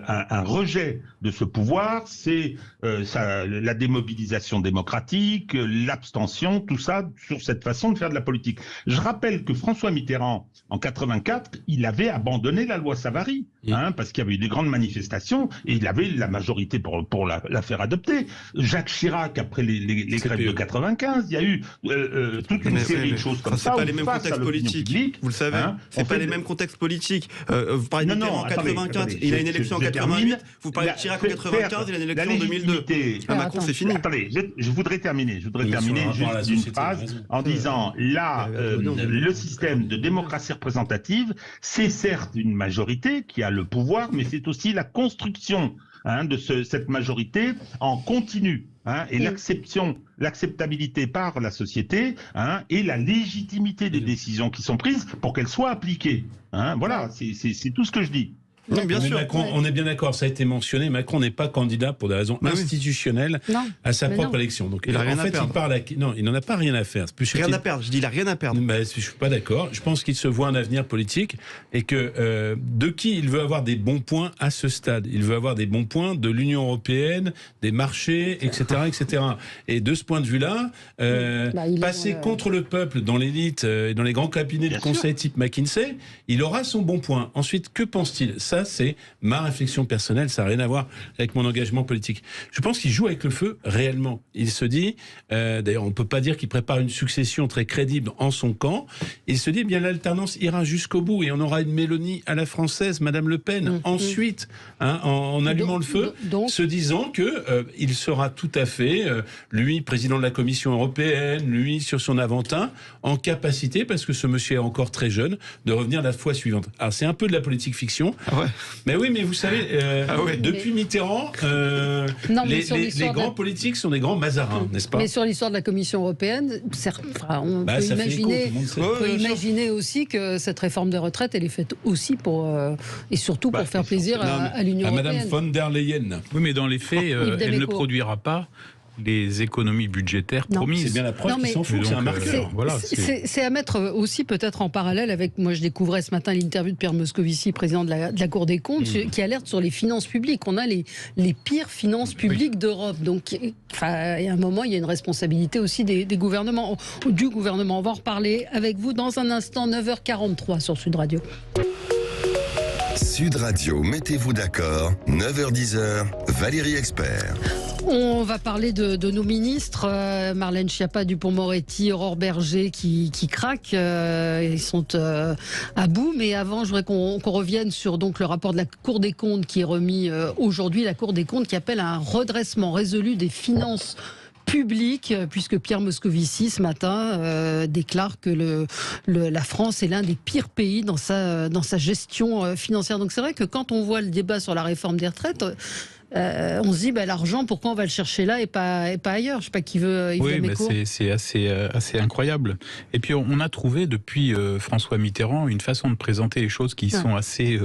un rejet de ce pouvoir, c'est la démobilisation démocratique, l'abstention, tout ça, sur cette façon de faire de la politique. Je rappelle que François Mitterrand, en 84, il avait abandonné la loi Savary, parce qu'il y avait eu des grandes manifestations, et il avait la majorité pour la faire adopter. Jacques Chirac, après les grèves de 95, il y a eu toute une série de choses comme ça. C'est pas les mêmes contextes politiques, vous le savez. C'est pas les mêmes contextes politiques. Vous parlez de Mitterrand en 95, il a une élection en 88. Vous parlez de Chirac en 95, il a une élection en 2002. Macron, c'est fini. Attendez, je voudrais terminer juste d'une phrase en disant là, le système de démocratie représentative, c'est certes une majorité qui a le pouvoir, mais c'est aussi la construction de cette majorité en continu. Et l'acceptabilité par la société et la légitimité des décisions qui sont prises pour qu'elles soient appliquées. Voilà, c'est tout ce que je dis. Non, bien sûr. Macron, on est bien d'accord, ça a été mentionné. Macron n'est pas candidat pour des raisons institutionnelles à sa propre élection. Donc, il a rien à perdre. Non, il n'en a pas rien à faire. Rien à perdre. Je dis, il a rien à perdre. Je suis pas d'accord. Je pense qu'il se voit un avenir politique et que de qui il veut avoir des bons points à ce stade. Il veut avoir des bons points de l'Union européenne, des marchés, etc., etc. Et de ce point de vue-là, passer contre le peuple dans l'élite et dans les grands cabinets de conseil type McKinsey, il aura son bon point. Ensuite, que pense-t-il ? Ça, c'est ma réflexion personnelle, ça n'a rien à voir avec mon engagement politique. Je pense qu'il joue avec le feu réellement. Il se dit, d'ailleurs on ne peut pas dire qu'il prépare une succession très crédible en son camp, il se dit bien l'alternance ira jusqu'au bout et on aura une Mélanie à la française, Madame Le Pen, ensuite, en allumant le feu, se disant qu'il sera tout à fait, lui, président de la Commission européenne, lui, sur son Aventin, en capacité, parce que ce monsieur est encore très jeune, de revenir la fois suivante. Alors c'est un peu de la politique fiction. Mais oui, mais vous savez, depuis Mitterrand, les grands politiques sont des grands mazarins, n'est-ce pas ? Mais sur l'histoire de la Commission européenne, on peut imaginer aussi que cette réforme des retraites, elle est faite aussi et surtout pour faire plaisir à l'Union européenne. Madame von der Leyen. Oui, mais dans les faits, elle ne produira pas les économies budgétaires promises. C'est bien la preuve qu'ils s'en foutent, c'est un marqueur. C'est à mettre aussi peut-être en parallèle avec, moi je découvrais ce matin l'interview de Pierre Moscovici, président de la Cour des comptes, qui alerte sur les finances publiques. On a les pires finances publiques d'Europe. Donc il y a un moment, il y a une responsabilité aussi du gouvernement. On va en reparler avec vous dans un instant, 9h43 sur Sud Radio. Sud Radio, mettez-vous d'accord, 9h10, Valérie Expert. On va parler de nos ministres, Marlène Schiappa, Dupond-Moretti, Aurore Berger qui craquent, ils sont à bout. Mais avant, je voudrais qu'on revienne sur donc le rapport de la Cour des comptes qui est remis aujourd'hui. La Cour des comptes qui appelle à un redressement résolu des finances public, puisque Pierre Moscovici ce matin déclare que la France est l'un des pires pays dans sa gestion financière. Donc c'est vrai que quand on voit le débat sur la réforme des retraites, on se dit l'argent, pourquoi on va le chercher là et pas ailleurs? Je sais pas qui veut. Oui, mais c'est assez incroyable. Et puis on a trouvé depuis François Mitterrand une façon de présenter les choses qui sont assez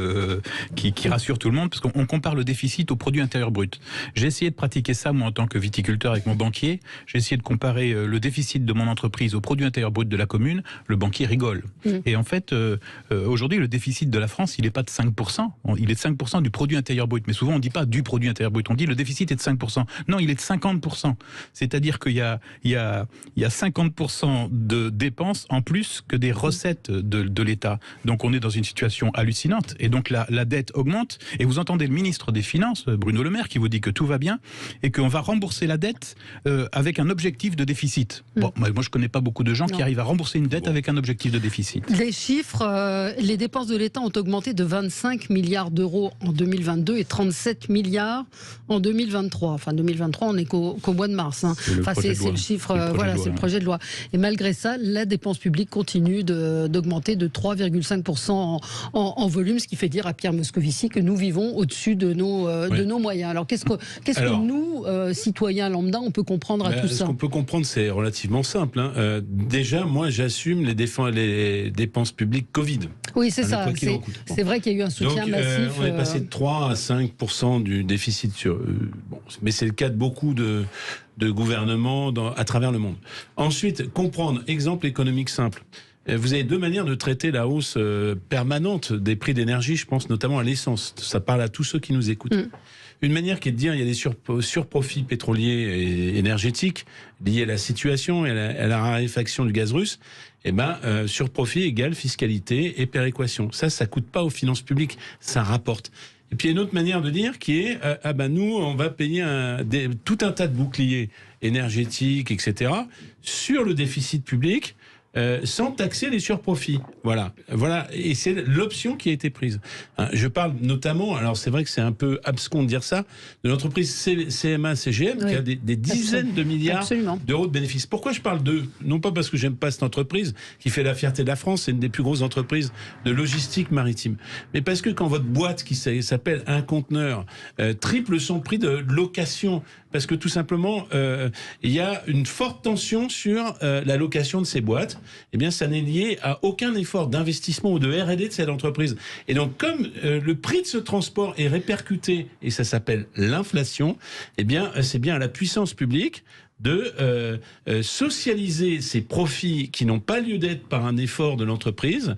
qui rassure tout le monde, parce qu'on compare le déficit au produit intérieur brut. J'ai essayé de pratiquer ça moi en tant que viticulteur avec mon banquier. J'ai essayé de comparer le déficit de mon entreprise au produit intérieur brut de la commune. Le banquier rigole. Et en fait, aujourd'hui, le déficit de la France, il n'est pas de 5%. Il est de 5% du produit intérieur brut. Mais souvent, on ne dit pas du produit intérieur brut. On dit le déficit est de 5%. Non, il est de 50%. C'est-à-dire qu'il y a 50% de dépenses en plus que des recettes de l'État. Donc on est dans une situation hallucinante. Et donc la dette augmente. Et vous entendez le ministre des Finances, Bruno Le Maire, qui vous dit que tout va bien et qu'on va rembourser la dette avec un objectif de déficit. Bon, moi je connais pas beaucoup de gens qui arrivent à rembourser une dette avec un objectif de déficit. Les chiffres, les dépenses de l'État ont augmenté de 25 milliards d'euros en 2022 et 37 milliards en 2023. Enfin, 2023, on n'est qu'au mois de mars. Hein. C'est le chiffre, c'est le projet de loi. Et malgré ça, la dépense publique continue d'augmenter de 3,5% en volume, ce qui fait dire à Pierre Moscovici que nous vivons au-dessus de nos moyens. Alors, qu'est-ce que nous, citoyens lambda, on peut comprendre à tout ça? Ce qu'on peut comprendre, c'est relativement simple. Hein. Déjà, moi, j'assume les dépenses publiques Covid. Oui, c'est ça. C'est vrai qu'il y a eu un soutien massif. On est passé de 3 à 5% du déficit mais c'est le cas de beaucoup de gouvernements à travers le monde. Ensuite, comprendre, exemple économique simple. Vous avez deux manières de traiter la hausse permanente des prix d'énergie, je pense notamment à l'essence. Ça parle à tous ceux qui nous écoutent. Une manière qui est de dire il y a des surprofits pétroliers et énergétiques liés à la situation et à la raréfaction du gaz russe. Surprofit égale fiscalité et péréquation. Ça coûte pas aux finances publiques, ça rapporte. Et puis il y a une autre manière de dire qui est nous on va payer tout un tas de boucliers énergétiques, etc. sur le déficit public. Sans taxer les surprofits. Voilà. Et c'est l'option qui a été prise. Je parle notamment, alors c'est vrai que c'est un peu abscon de dire ça, de l'entreprise CMA-CGM qui a des dizaines de milliards d'euros de bénéfices. Pourquoi je parle d'eux? Non pas parce que j'aime pas cette entreprise qui fait la fierté de la France, c'est une des plus grosses entreprises de logistique maritime. Mais parce que quand votre boîte qui s'appelle un conteneur triple son prix de location, parce que tout simplement il y a une forte tension sur la location de ces boîtes, eh bien ça n'est lié à aucun effort d'investissement ou de R&D de cette entreprise. Et donc comme le prix de ce transport est répercuté, et ça s'appelle l'inflation, eh bien c'est bien à la puissance publique de socialiser ces profits qui n'ont pas lieu d'être par un effort de l'entreprise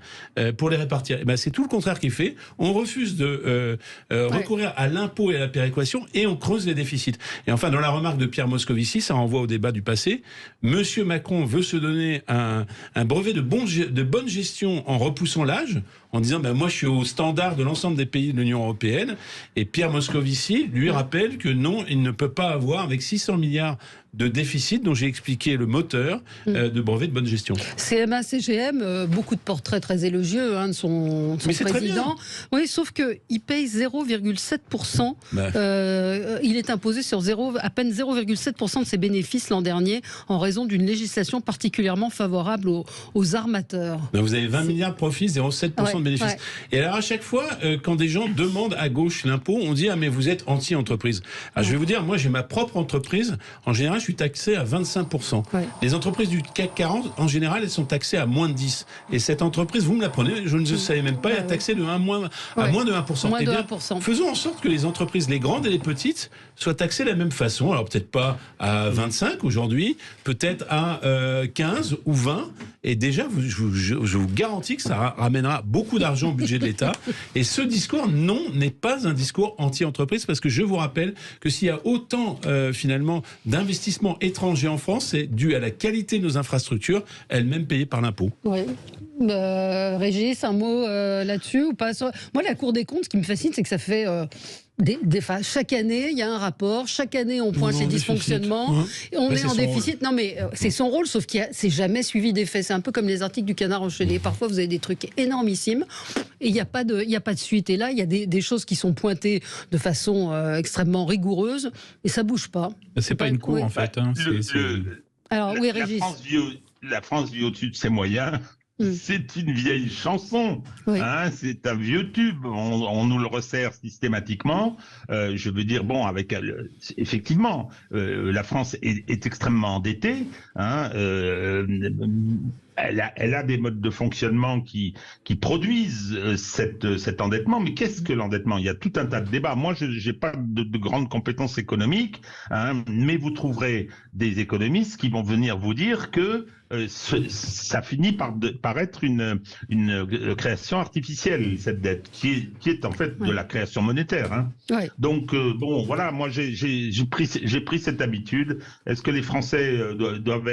pour les répartir. Et c'est tout le contraire qui est fait. On refuse de recourir à l'impôt et à la péréquation et on creuse les déficits. Et enfin, dans la remarque de Pierre Moscovici, ça renvoie au débat du passé, Monsieur Macron veut se donner un brevet de bonne gestion en repoussant l'âge, en disant moi je suis au standard de l'ensemble des pays de l'Union européenne, et Pierre Moscovici lui rappelle que non, il ne peut pas avoir, avec 600 milliards de déficit dont j'ai expliqué le moteur de brevet de bonne gestion. CMA-CGM, beaucoup de portraits très élogieux de son président. Oui, sauf qu'il paye 0,7%. Il est imposé sur à peine 0,7% de ses bénéfices l'an dernier en raison d'une législation particulièrement favorable aux armateurs. Vous avez 20 milliards de profits, 0,7% de bénéfices. Et alors à chaque fois, quand des gens demandent à gauche l'impôt, on dit mais vous êtes anti-entreprise. Alors je vais vous dire, moi j'ai ma propre entreprise. En général, je suis taxé à 25%. Les entreprises du CAC 40, en général, elles sont taxées à moins de 10%. Et cette entreprise, vous me la prenez, je ne savais même pas, elle est taxée à moins de 1%. Moins de 1%. Faisons en sorte que les entreprises, les grandes et les petites, soient taxées de la même façon. Alors peut-être pas à 25 aujourd'hui, peut-être à 15 ou 20. Et déjà, je vous garantis que ça ramènera beaucoup d'argent au budget de l'État. Et ce discours, non, n'est pas un discours anti-entreprise, parce que je vous rappelle que s'il y a autant, finalement, d'investissements étrangers en France, c'est dû à la qualité de nos infrastructures, elles-mêmes payées par l'impôt. Oui. Régis, un mot là-dessus ou pas? Moi, la Cour des comptes, ce qui me fascine, c'est que ça fait... chaque année, il y a un rapport. Chaque année, on pointe les dysfonctionnements. On est en déficit. Non, mais c'est son rôle, sauf qu'il c'est jamais suivi d'effet. C'est un peu comme les articles du Canard enchaîné. Parfois, vous avez des trucs énormissimes et il n'y a pas de suite. Et là, il y a des choses qui sont pointées de façon extrêmement rigoureuse et ça bouge pas. C'est pas une cour, en fait. Alors, oui, Régis. La France vit au-dessus de ses moyens. C'est une vieille chanson, c'est un vieux tube, on nous le resserre systématiquement. Je veux dire, effectivement, la France est extrêmement endettée. Elle a des modes de fonctionnement qui produisent cet endettement. Mais qu'est-ce que l'endettement? Il y a tout un tas de débats. Moi, je n'ai pas de grandes compétences économiques, mais vous trouverez des économistes qui vont venir vous dire que ça finit par être une création artificielle, cette dette, qui est en fait de la création monétaire. Hein. Ouais. Donc, bon, voilà, moi, j'ai pris cette habitude. Est-ce que les Français doivent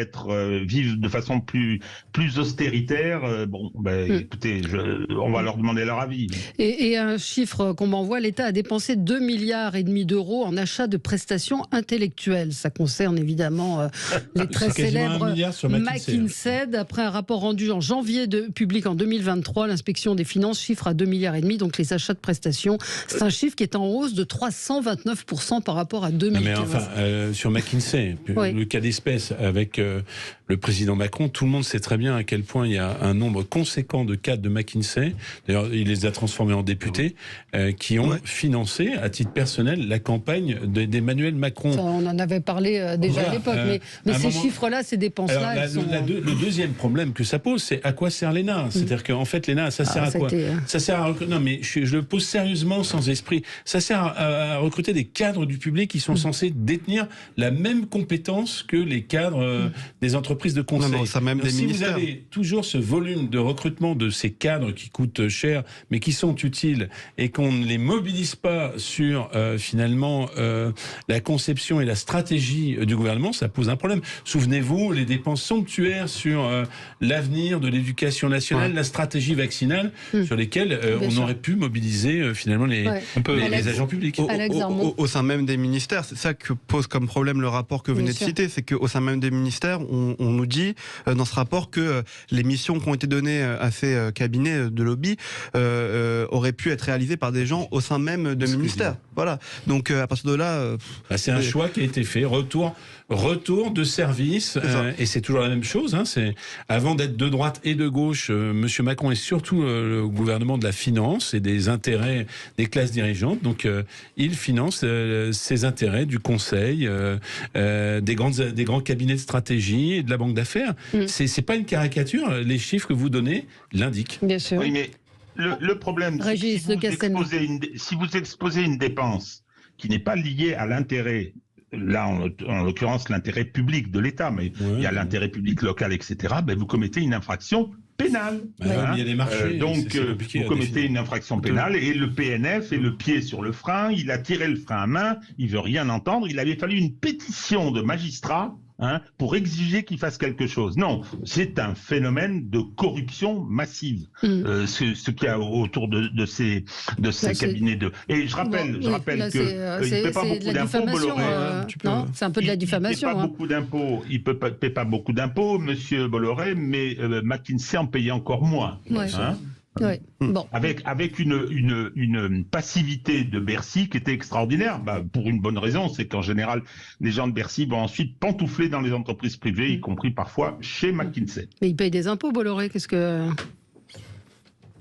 vivre de façon plus austéritaire? Écoutez, on va leur demander leur avis. Et un chiffre qu'on m'envoie, l'État a dépensé 2,5 milliards d'euros en achat de prestations intellectuelles. Ça concerne évidemment les très célèbres McKinsey. Après un rapport rendu en janvier public en 2023, l'inspection des finances chiffre à 2,5 milliards. Donc les achats de prestations, c'est un chiffre qui est en hausse de 329% par rapport à 2015. Mais enfin, sur McKinsey, le cas d'espèce avec le président Macron, tout le monde sait très bien à quel point il y a un nombre conséquent de cadres de McKinsey, d'ailleurs il les a transformés en députés, qui ont financé à titre personnel la campagne d'Emmanuel Macron. Ça, on en avait parlé déjà à l'époque, mais ces chiffres-là, ces dépenses-là... Le deuxième problème que ça pose, c'est à quoi sert l'ENA? C'est-à-dire qu'en fait, l'ENA, ça sert à quoi? Ça sert à... Non, mais je le pose sérieusement, sans esprit. Ça sert à recruter des cadres du public qui sont censés détenir la même compétence que les cadres des entreprises de conseil. Non, ça même des si ministères. Vous avez toujours ce volume de recrutement de ces cadres qui coûtent cher, mais qui sont utiles, et qu'on ne les mobilise pas sur finalement la conception et la stratégie du gouvernement, ça pose un problème. Souvenez-vous, les dépenses somptuaires sur l'avenir de l'éducation nationale, la stratégie vaccinale, sur lesquelles on aurait pu mobiliser finalement les agents publics. Au sein même des ministères, c'est ça que pose comme problème le rapport que vous venez de citer, c'est qu'au sein même des ministères, on nous dit dans ce rapport que les missions qui ont été données à ces cabinets de lobby auraient pu être réalisées par des gens au sein même de ministères. Voilà. Donc à partir de là... c'est un choix qui a été fait, retour de service, et c'est toujours la même chose. C'est avant d'être de droite et de gauche, Monsieur Macron est surtout le gouvernement de la finance et des intérêts des classes dirigeantes. Donc il finance ses intérêts du conseil, des grands cabinets de stratégie et de la banque d'affaires. C'est pas une caricature. Les chiffres que vous donnez l'indiquent. Bien sûr. Oui, mais le problème, c'est que si vous exposez une dépense qui n'est pas liée à l'intérêt, là en l'occurrence l'intérêt public de l'État, mais il y a l'intérêt public local, etc., vous commettez une infraction pénale. Il y a des marchés, donc vous commettez une infraction pénale et le PNF est le pied sur le frein, il a tiré le frein à main, il veut rien entendre, il avait fallu une pétition de magistrats pour exiger qu'il fasse quelque chose. Non, c'est un phénomène de corruption massive, ce qu'il y a autour de ces cabinets de... Et je rappelle qu'il ne paie pas beaucoup d'impôts, Bolloré. Non, c'est un peu de la diffamation. Il ne paie pas beaucoup d'impôts, Monsieur Bolloré, mais McKinsey en payait encore moins. Oui. Bon. Avec une passivité de Bercy qui était extraordinaire, pour une bonne raison, c'est qu'en général, les gens de Bercy vont ensuite pantoufler dans les entreprises privées, y compris parfois chez McKinsey. Mais ils payent des impôts, Bolloré, qu'est-ce que...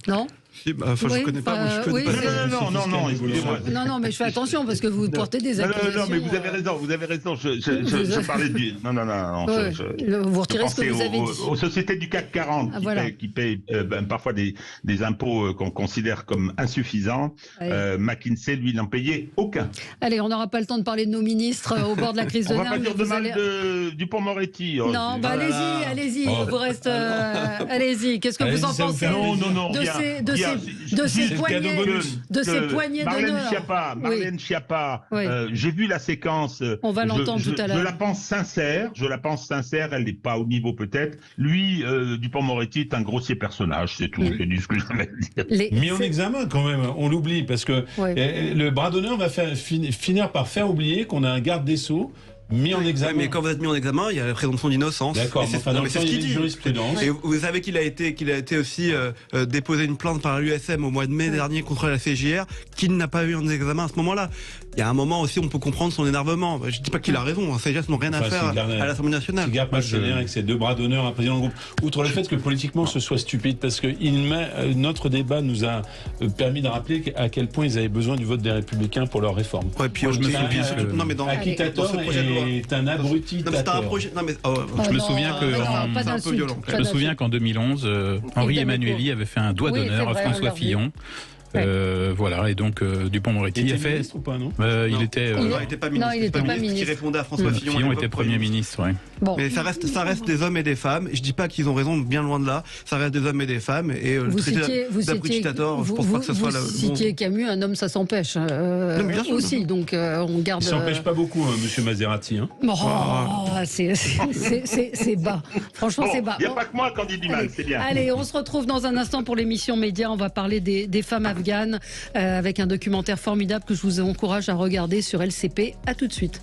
Non ? Je ne connais pas. Non, excusez-moi. Non, mais je fais attention parce que vous portez des accusations. Non, mais vous avez raison. Je parlais du... Non. Vous retirez ce que vous avez dit. Aux sociétés du CAC 40 qui payent parfois des impôts qu'on considère comme insuffisants. McKinsey, lui, n'en payait aucun. Allez, on n'aura pas le temps de parler de nos ministres au bord de la crise de nerfs. On va pas dire de mal de Dupond-Moretti. Non, allez-y. Il vous reste... Allez-y. Qu'est-ce que vous en pensez de ces poignées d'honneur. Marlène Schiappa, j'ai vu la séquence. On va l'entendre tout à l'heure. Je la pense sincère, elle n'est pas au niveau peut-être. Lui, Dupond-Moretti est un grossier personnage, c'est tout. J'ai dit ce que j'avais à dire. Mis en examen quand même, on l'oublie, parce que le bras d'honneur va finir par faire oublier qu'on a un garde des Sceaux mis en examen. Mais quand vous êtes mis en examen, il y a la présomption d'innocence. D'accord, c'est ce qu'il dit. Jurisprudence. Et vous savez qu'il a été aussi déposé une plainte par l'USM au mois de mai dernier contre la CJR, qu'il n'a pas eu en examen à ce moment-là. Il y a un moment aussi, on peut comprendre son énervement. Je ne dis pas qu'il a raison, ces gestes n'ont rien à faire à l'Assemblée nationale. Il garde pas avec ses deux bras d'honneur, un président de groupe. Outre le fait que politiquement ce soit stupide, parce que notre débat nous a permis de rappeler à quel point ils avaient besoin du vote des Républicains pour leur réforme. Ouais, puis je me souviens que... Non, mais dans ce projet de loi est un abruti. Je me souviens qu'en 2011, Henri Emmanuelli avait fait un doigt d'honneur à François Fillon Voilà, et donc Dupond-Moretti a fait. Ministre ou pas, non Il était. Non, il n'était pas ministre. il était pas Qui ministre. répondait à François Fillon. Fillon était Premier ministre, ouais. Bon. Mais ça reste des hommes et des femmes. Je dis pas qu'ils ont raison, bien loin de là. Ça reste des hommes et des femmes. Et le traité d'Aprucitator, je pense pas que ce soit le bon. Vous citiez Camus, un homme ça s'empêche bien sûr, aussi. Donc on garde. Il s'empêche pas beaucoup, Monsieur Maserati. Hein. C'est bas. Franchement, c'est bas. Il n'y a pas que moi qui en dit du mal, c'est bien. Allez, on se retrouve dans un instant pour l'émission Média. On va parler des femmes afghanes avec un documentaire formidable que je vous encourage à regarder sur LCP. À tout de suite.